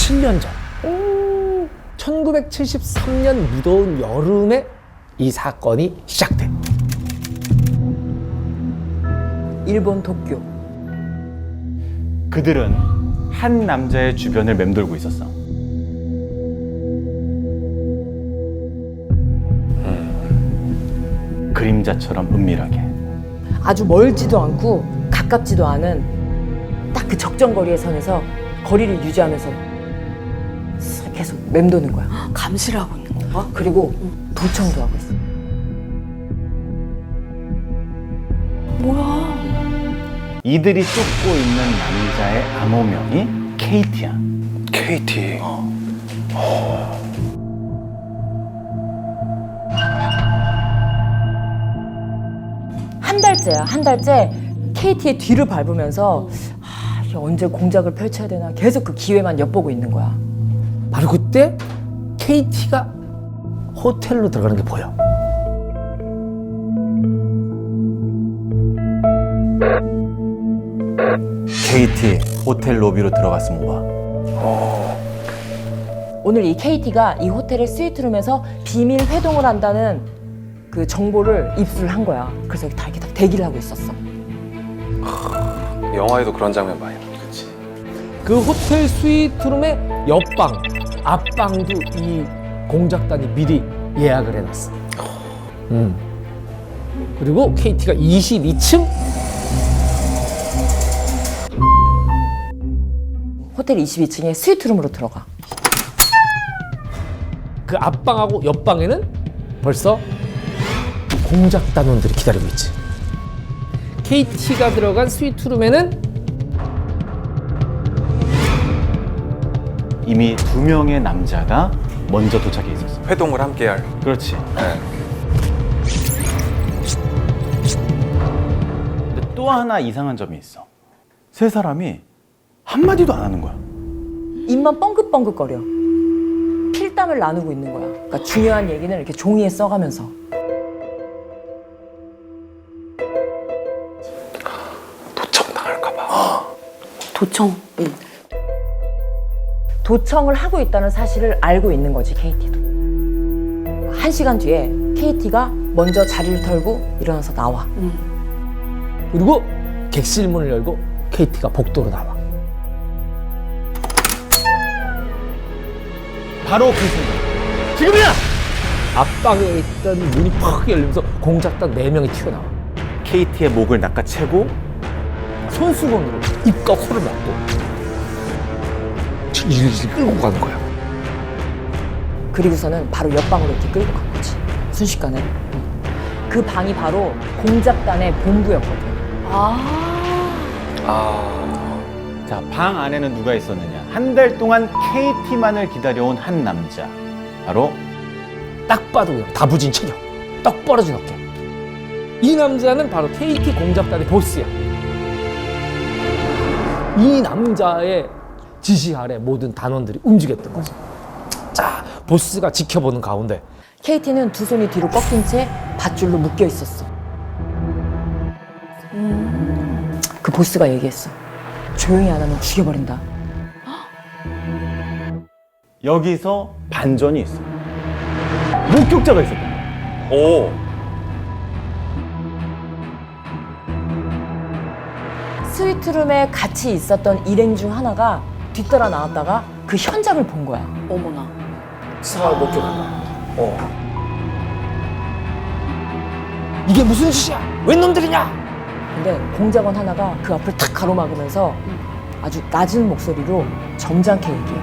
17년 전. 1973년 무더운 여름에 이 사건이 시작돼. 일본 도쿄. 그들은 한 남자의 주변을 맴돌고 있었어. 그림자처럼 은밀하게. 아주 멀지도 않고 가깝지도 않은 딱 그 적정거리의 선에서 거리를 유지하면서 계속 맴도는 거야. 감시를 하고 있는 건가? 그리고 도청도 하고 있어. 뭐야? 이들이 쫓고 있는 남자의 암호명이 KT야. KT. 한 달째 KT의 뒤를 밟으면서 이게 언제 공작을 펼쳐야 되나 계속 그 기회만 엿보고 있는 거야. 바로 그때 KT가 호텔로 들어가는 게 보여. KT 호텔 로비로 들어갔으면 봐. 오늘 이 KT가 이 호텔의 스위트룸에서 비밀 회동을 한다는 그 정보를 입수를 한 거야. 그래서 다 이렇게 다 대기를 하고 있었어. 영화에도 그런 장면 많이 나와. 그치. 그 호텔 스위트룸의 옆방, 앞방도 이 공작단이 미리 예약을 해놨어. 그리고 KT가 22층 호텔 22층에 스위트룸으로 들어가. 그 앞방하고 옆방에는 벌써 공작단원들이 기다리고 있지. KT가 들어간 스위트룸에는 이미 2명의 남자가 먼저 도착해 있었어. 회동을 함께 할. 그렇지. 네. 근데 또 하나 이상한 점이 있어. 세 사람이 한마디도 안 하는 거야. 입만 뻥긋뻥긋거려. 필담을 나누고 있는 거야. 그러니까 중요한 얘기는 이렇게 종이에 써가면서. 도청 당할까봐. 도청. 도청을 하고 있다는 사실을 알고 있는 거지, KT도. 1시간 뒤에 KT가 먼저 자리를 털고 일어나서 나와. 그리고 객실 문을 열고 KT가 복도로 나와. 바로 그 순간. 지금이야! 앞방에 있던 문이 팍 열리면서 공작단 4명이 튀어나와. KT의 목을 낚아채고 손수건으로 입과 코를 막고 질질 끌고 가는 거야. 그리고서는 바로 옆방으로 이렇게 끌고 간 거지. 순식간에. 그 방이 바로 공작단의 본부였거든. 자, 방 안에는 누가 있었느냐? 한 달 동안 KT만을 기다려온 한 남자. 바로 딱 봐도 그냥 다부진 체격, 떡 벌어진 어깨. 이 남자는 바로 KT 공작단의 보스야. 이 남자의 지시 아래 모든 단원들이 움직였던 거지. 자, 보스가 지켜보는 가운데 KT는 두 손이 뒤로 꺾인 채 밧줄로 묶여 있었어. 그 보스가 얘기했어. 조용히 안 하면 죽여버린다. 여기서 반전이 있어. 목격자가 있었던 거야. 오. 스위트룸에 같이 있었던 일행 중 하나가 뒤따라 나왔다가 그 현장을 본 거야. 어머나. 싹 목격한 거야. 이게 무슨 짓이야? 웬 놈들이냐? 근데 공작원 하나가 그 앞을 탁 가로막으면서 아주 낮은 목소리로 점잖게 얘기해.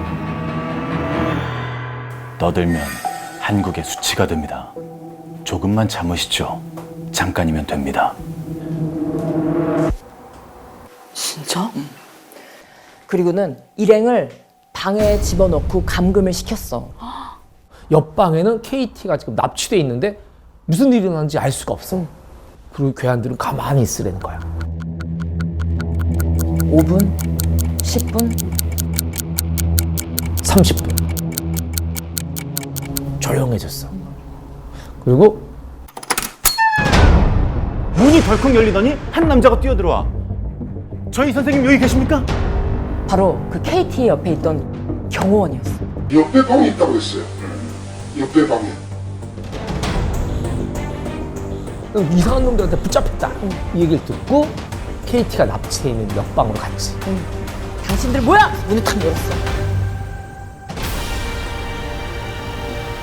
떠들면 한국의 수치가 됩니다. 조금만 참으시죠. 잠깐이면 됩니다. 진짜? 그리고는 일행을 방에 집어넣고 감금을 시켰어. 옆방에는 KT가 지금 납치돼 있는데 무슨 일이 일어났는지 알 수가 없어. 그리고 괴한들은 가만히 있으라는 거야. 5분, 10분, 30분. 조용해졌어. 그리고 문이 덜컥 열리더니 한 남자가 뛰어들어와. 저희 선생님 여기 계십니까? 바로 그 KT 옆에 있던 경호원이었어. 옆에 방에 있다고 했어요. 옆에 방에. 이상한 놈들한테 붙잡혔다. 이 얘기를 듣고 KT가 납치돼 있는 옆방으로 갔지. 당신들 뭐야? 문을 탁 열었어.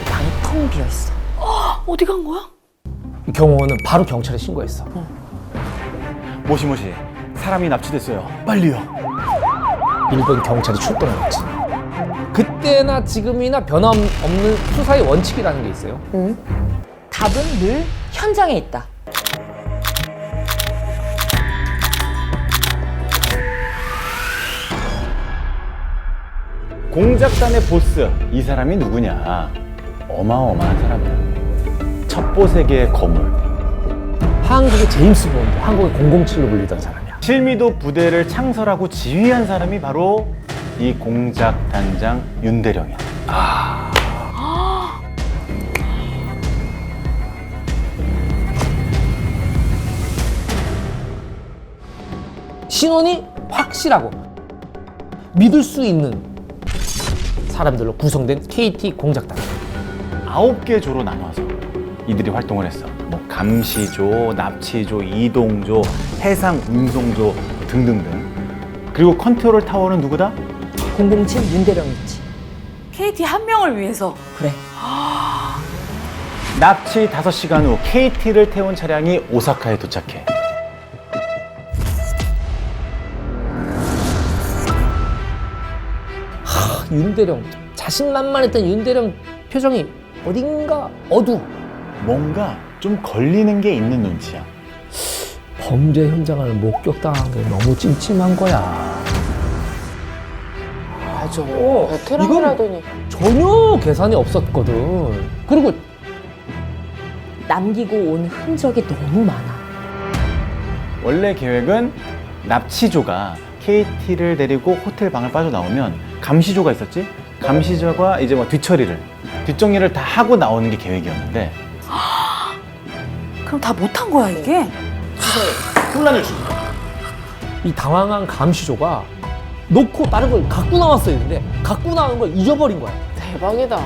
방이 텅 비어 있어. 어디 간 거야? 이 경호원은 바로 경찰에 신고했어. 모시모시, 사람이 납치됐어요. 빨리요. 일본 경찰이 출동했지. 그때나 지금이나 변함없는 수사의 원칙이라는 게 있어요. 답은 늘 현장에 있다. 공작단의 보스, 이 사람이 누구냐? 어마어마한 사람이야. 첩보세계의 거물. 한국의 제임스 본드, 한국의 007로 불리던 사람이야. 실미도 부대를 창설하고 지휘한 사람이 바로 이 공작단장 윤대령이야. 신원이 확실하고 믿을 수 있는 사람들로 구성된 KT 공작단. 9개 조로 나눠서 이들이 활동을 했어. 뭐 감시조, 납치조, 이동조, 해상 운송조 등등등. 그리고 컨트롤 타워는 누구다? 007 윤대령이 있지. KT 한 명을 위해서. 그래. 납치 5시간 후 KT를 태운 차량이 오사카에 도착해. 윤대령, 자신만만했던 윤대령 표정이 어딘가 어두워. 뭔가 좀 걸리는 게 있는 눈치야. 범죄 현장을 목격당한 게 너무 찜찜한 거야. 맞아. 베테랑이라더니 전혀 계산이 없었거든. 그리고 남기고 온 흔적이 너무 많아. 원래 계획은 납치조가 KT를 데리고 호텔 방을 빠져나오면 감시조가 있었지? 감시조가 이제 뭐 뒷정리를 다 하고 나오는 게 계획이었는데 그럼 다 못한 거야 이게? 혼란을 주고 이 당황한 감시조가 놓고 다른 걸 갖고 나왔어야 했는데 갖고 나온 걸 잊어버린 거야. 대박이다.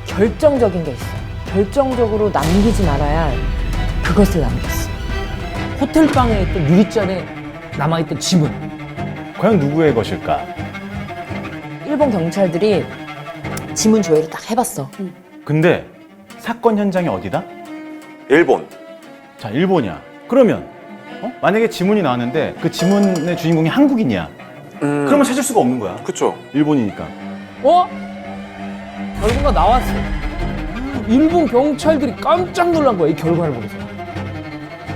결정적인 게 있어. 결정적으로 남기지 말아야 할 그것을 남겼어. 호텔방에 있던 유리잔에 남아있던 지문. 과연 누구의 것일까? 일본 경찰들이 지문 조회를 딱 해봤어. 근데 사건 현장이 어디다? 일본. 자, 일본이야. 그러면 만약에 지문이 나왔는데 그 지문의 주인공이 한국인이야. 그러면 찾을 수가 없는 거야. 그쵸. 일본이니까. 결과가 나왔어. 일본 경찰들이 깜짝 놀란 거야, 이 결과를 보고서.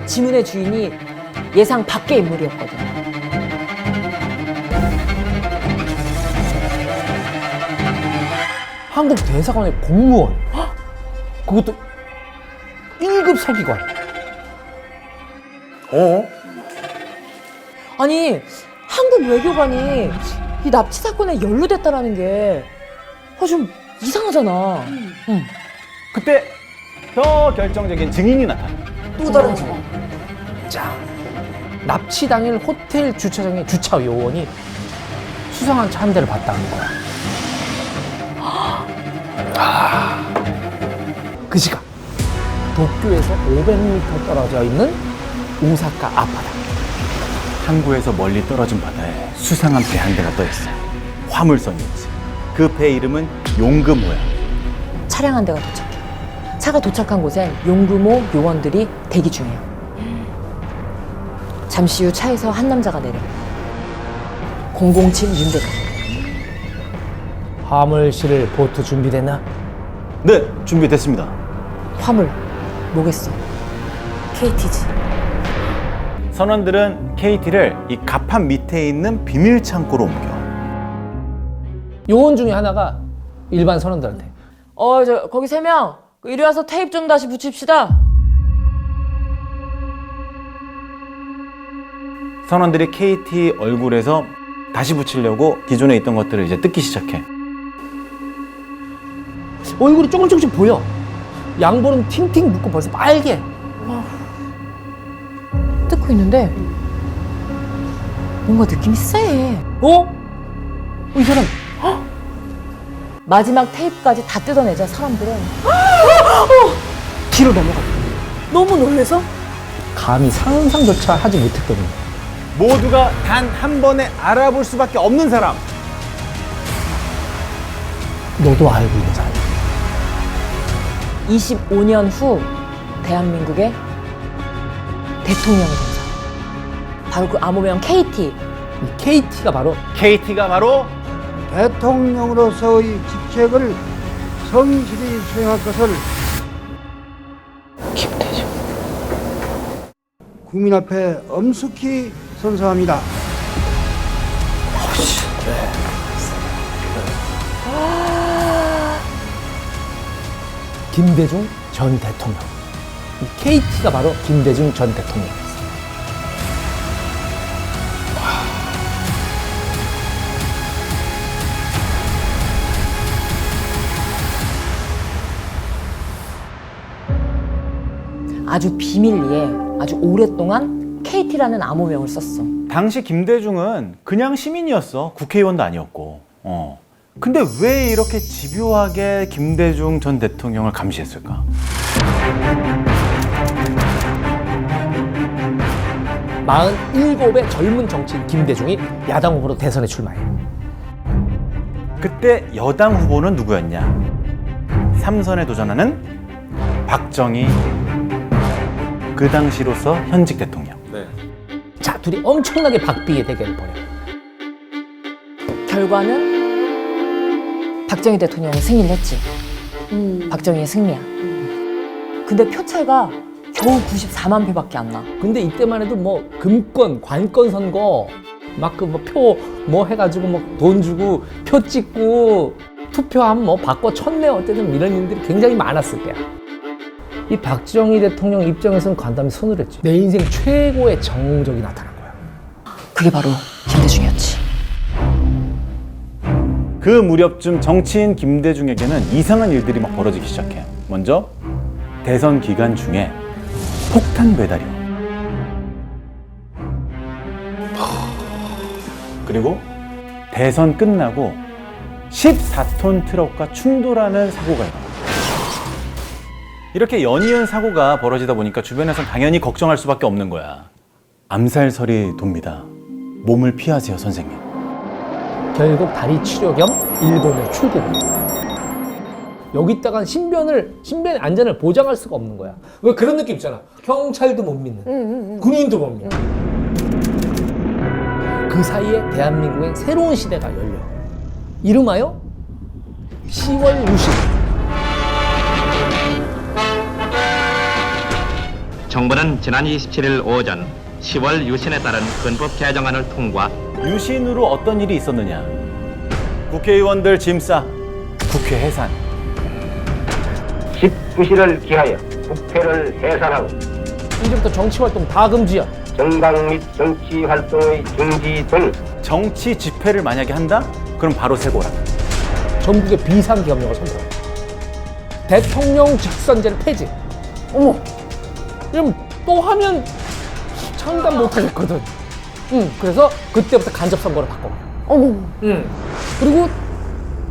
지문의 주인이 예상 밖의 인물이었거든. 한국 대사관의 공무원. 그것도 1급 서기관. 아니, 한국 외교관이 이 납치 사건에 연루됐다라는 게 좀 이상하잖아. 그때 더 결정적인 증인이 나타나. 또 다른 증인. 자, 납치 당일 호텔 주차장의 주차 요원이 수상한 차 한 대를 봤다는 거야. 그 시각 도쿄에서 500m 떨어져 있는 오사카 아파트. 항구에서 멀리 떨어진 바다에 수상한 배 한 대가 떠 있어. 화물선이었지. 그 배 이름은 용금호야. 차량 한 대가 도착해. 차가 도착한 곳엔 용금호 요원들이 대기 중이야. 잠시 후 차에서 한 남자가 내려. 007 윤대령. 화물 실을 보트 준비됐나? 네, 준비됐습니다. 화물 뭐겠어? KT지. 선원들은 KT를 이 갑판 밑에 있는 비밀 창고로 옮겨. 요원 중에 하나가 일반 선원들한테 저 거기 3명. 이리 와서 테이프 좀 다시 붙입시다. 선원들이 KT 얼굴에서 다시 붙이려고 기존에 있던 것들을 이제 뜯기 시작해. 얼굴이 조금씩 보여. 양볼은 팅팅 붓고 벌써 빨개. 뜯고 있는데 뭔가 느낌이 쎄. 이 사람 마지막 테이프까지 다 뜯어내자 사람들은 뒤로 넘어가. 너무 놀래서? 감히 상상조차 하지 못했거든요. 모두가 단 한 번에 알아볼 수밖에 없는 사람. 너도 알고 있는 사람. 25년 후 대한민국의 대통령이 된 사람. 바로 그 암호명 KT. 이 KT가 바로 KT가 바로 대통령으로서의 직책을 성실히 수행할 것을 국민 앞에 엄숙히 선서합니다. 김대중 전 대통령. 이 KT가 바로 김대중 전 대통령이었어요. 아주 비밀리에 아주 오랫동안 KT라는 암호명을 썼어. 당시 김대중은 그냥 시민이었어. 국회의원도 아니었고. 근데 왜 이렇게 집요하게 김대중 전 대통령을 감시했을까? (47의) 젊은 정치인 김대중이 야당 후보로 대선에 출마해. 그때 여당 후보는 누구였냐? 3선에 도전하는 박정희, 그 당시로서 현직 대통령. 네. 자, 둘이 엄청나게 박빙의 대결을 벌여. 결과는 박정희 대통령이 승리를 했지. 박정희의 승리야. 근데 표 차이가 겨우 94만 표밖에 안 나. 근데 이때만 해도 뭐 금권, 관권 선거 막 그 뭐 표 뭐 해가지고 뭐 돈 주고 표 찍고 투표하면 뭐 바꿔 쳤네 어쨌든 이런 일들이 굉장히 많았을 때야. 이 박정희 대통령 입장에서는 간담이 서늘했지. 내 인생 최고의 정적이 나타난 거야. 그게 바로 김대중이었지. 그 무렵쯤 정치인 김대중에게는 이상한 일들이 막 벌어지기 시작해. 먼저 대선 기간 중에 폭탄 배달이요. 그리고 대선 끝나고 14톤 트럭과 충돌하는 사고가 일어나. 이렇게 연이은 사고가 벌어지다 보니까 주변에선 당연히 걱정할 수밖에 없는 거야. 암살설이 돕니다. 몸을 피하세요, 선생님. 결국 다리 치료 겸 일본에 출국. 여기다가 신변의 안전을 보장할 수가 없는 거야. 왜 그런 느낌 있잖아. 경찰도 못 믿는, 군인도 못 믿는. 그 사이에 대한민국엔 새로운 시대가 열려. 이름하여 10월 유신. 정부는 지난 27일 오전 10월 유신에 따른 헌법 개정안을 통과. 유신으로 어떤 일이 있었느냐? 국회의원들 짐 싸, 국회 해산. 19시를 기하여 국회를 해산하고 이제부터 정치 활동 다 금지야. 정당 및 정치 활동의 중지 등 정치 집회를 만약에 한다? 그럼 바로 세고라. 전국의 비상경영을 선포. 대통령 직선제를 폐지. 어머, 그럼 또 하면 장담 못 하겠거든. 그래서 그때부터 간접 선거를 바꿔. 어머. 그리고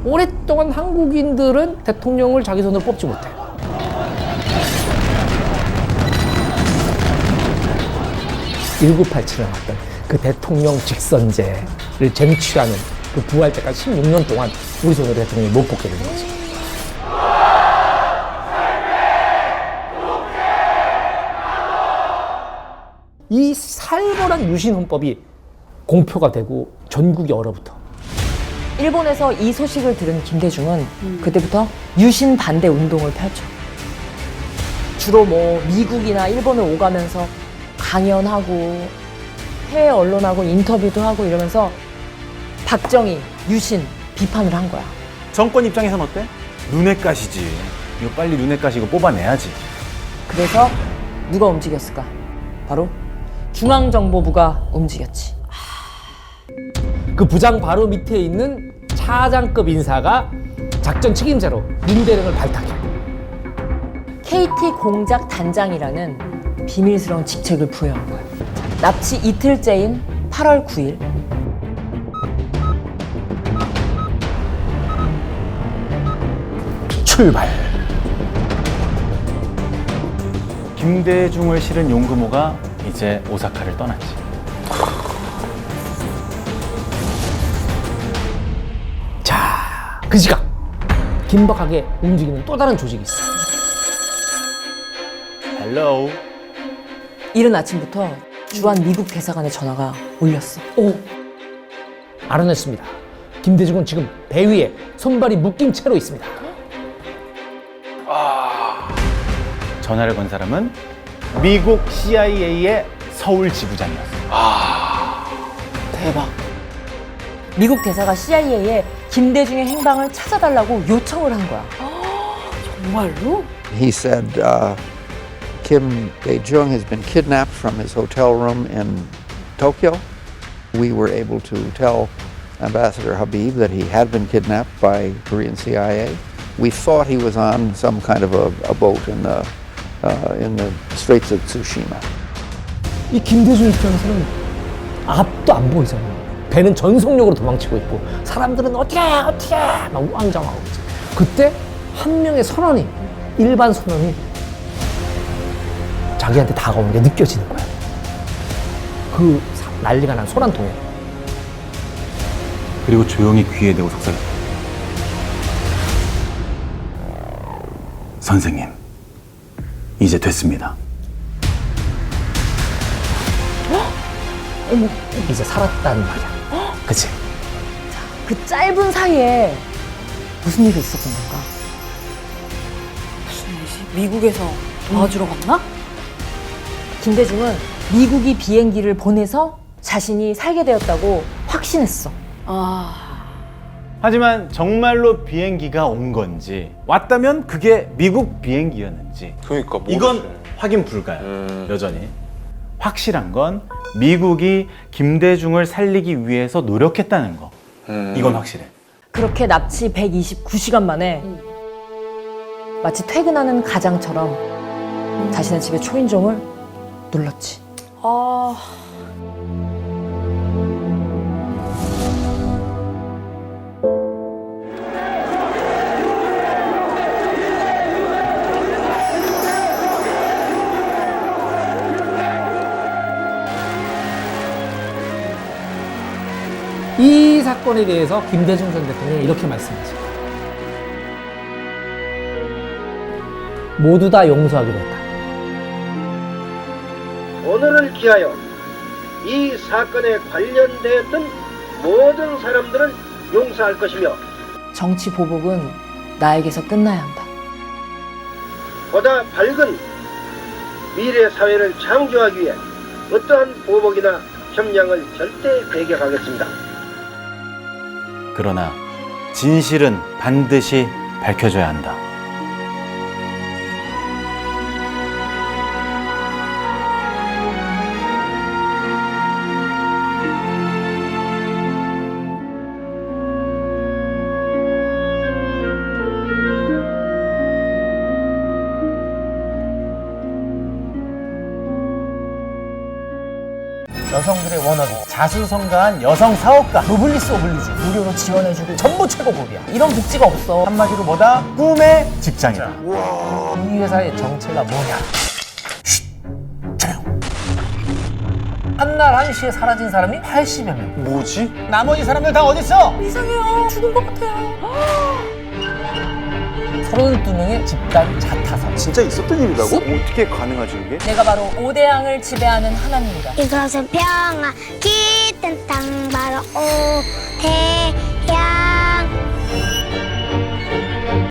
오랫동안 한국인들은 대통령을 자기 손으로 뽑지 못해. (1987에) 나왔던 그 대통령 직선제를 쟁취하는 그 부활 때까지 16년 동안 우리 손으로 대통령이 못 뽑게 되는 거지. 이 살벌한 유신헌법이 공표가 되고 전국이 얼어붙어. 일본에서 이 소식을 들은 김대중은 그때부터 유신 반대 운동을 펼쳐. 주로 뭐 미국이나 일본을 오가면서 강연하고 해외 언론하고 인터뷰도 하고 이러면서 박정희, 유신 비판을 한 거야. 정권 입장에선 어때? 눈엣 가시지. 이거 빨리 눈엣 가시고 뽑아내야지. 그래서 누가 움직였을까? 바로 중앙정보부가 움직였지. 그 부장 바로 밑에 있는 차장급 인사가 작전 책임자로 윤대령을 발탁해. KT 공작 단장이라는 비밀스러운 직책을 부여한 거야. 납치 이틀째인 8월 9일 출발. 김대중을 실은 용금호가 이제 오사카를 떠났지. 자, 그 시각 긴박하게 움직이는 또 다른 조직이 있어. 헬로우. 이른 아침부터 주한 미국 대사관에 전화가 울렸어. 오, 알아냈습니다. 김대중은 지금 배 위에 손발이 묶인 채로 있습니다. 전화를 건 사람은 미국 CIA의 서울 지부장이었어. 대박. 미국 대사가 CIA에 김대중의 행방을 찾아달라고 요청을 한 거야. 정말로? He said Kim Dae-jung has been kidnapped from his hotel room in Tokyo. We were able to tell Ambassador Habib that he had been kidnapped by Korean CIA. We thought he was on some kind of a boat in the Straits of Tsushima. 이 김대중 입장에서는 앞도 안 보이잖아요. 배는 전속력으로 도망치고 있고 사람들은 어떻게 막 우왕좌왕하고 있지. 그때 한 명의 선원이, 일반 선원이 자기한테 다가오는 게 느껴지는 거야. 그 난리가 난 소란통에. 그리고 조용히 귀에 대고 속삭였다. 선생님, 이제 됐습니다. 어머, 이제 살았다는 말이야. 그치? 그 짧은 사이에 무슨 일이 있었던 건가? 무슨 일이지? 미국에서 도와주러 갔나? 김대중은 미국이 비행기를 보내서 자신이 살게 되었다고 확신했어. 하지만 정말로 비행기가 온 건지, 왔다면 그게 미국 비행기였는지, 그러니까 이건 확인 불가야. 여전히 확실한 건 미국이 김대중을 살리기 위해서 노력했다는 거. 이건 확실해. 그렇게 납치 129시간 만에 마치 퇴근하는 가장처럼 자신의 집에 초인종을 눌렀지. 이 사건에 대해서 김대중 전 대통령이 이렇게 말씀하죠. 모두 다 용서하기로 했다. 오늘을 기하여 이 사건에 관련되었던 모든 사람들을 용서할 것이며 정치 보복은 나에게서 끝나야 한다. 보다 밝은 미래 사회를 창조하기 위해 어떠한 보복이나 협량을 절대 배격하겠습니다. 그러나 진실은 반드시 밝혀져야 한다. 여성들의 워너비, 자수성가한 여성 사업가, 노블리스 오블리주, 무료로 지원해주고 전부 최고급이야. 이런 복지가 없어. 한마디로 뭐다? 꿈의 직장이다. 이 회사의 정체가 뭐냐? 쉿! 조용. 한날 한시에 사라진 사람이 80여 명. 뭐지? 나머지 사람들 다 어딨어? 이상해요. 죽은 것 같아요. 32명의 집단 자타설. 진짜 있었던 일이라고? 어떻게 가능하지 이게? 내가 바로 오대양을 지배하는 하나님이다. 이것은 평화 깃든 땅 바로 오대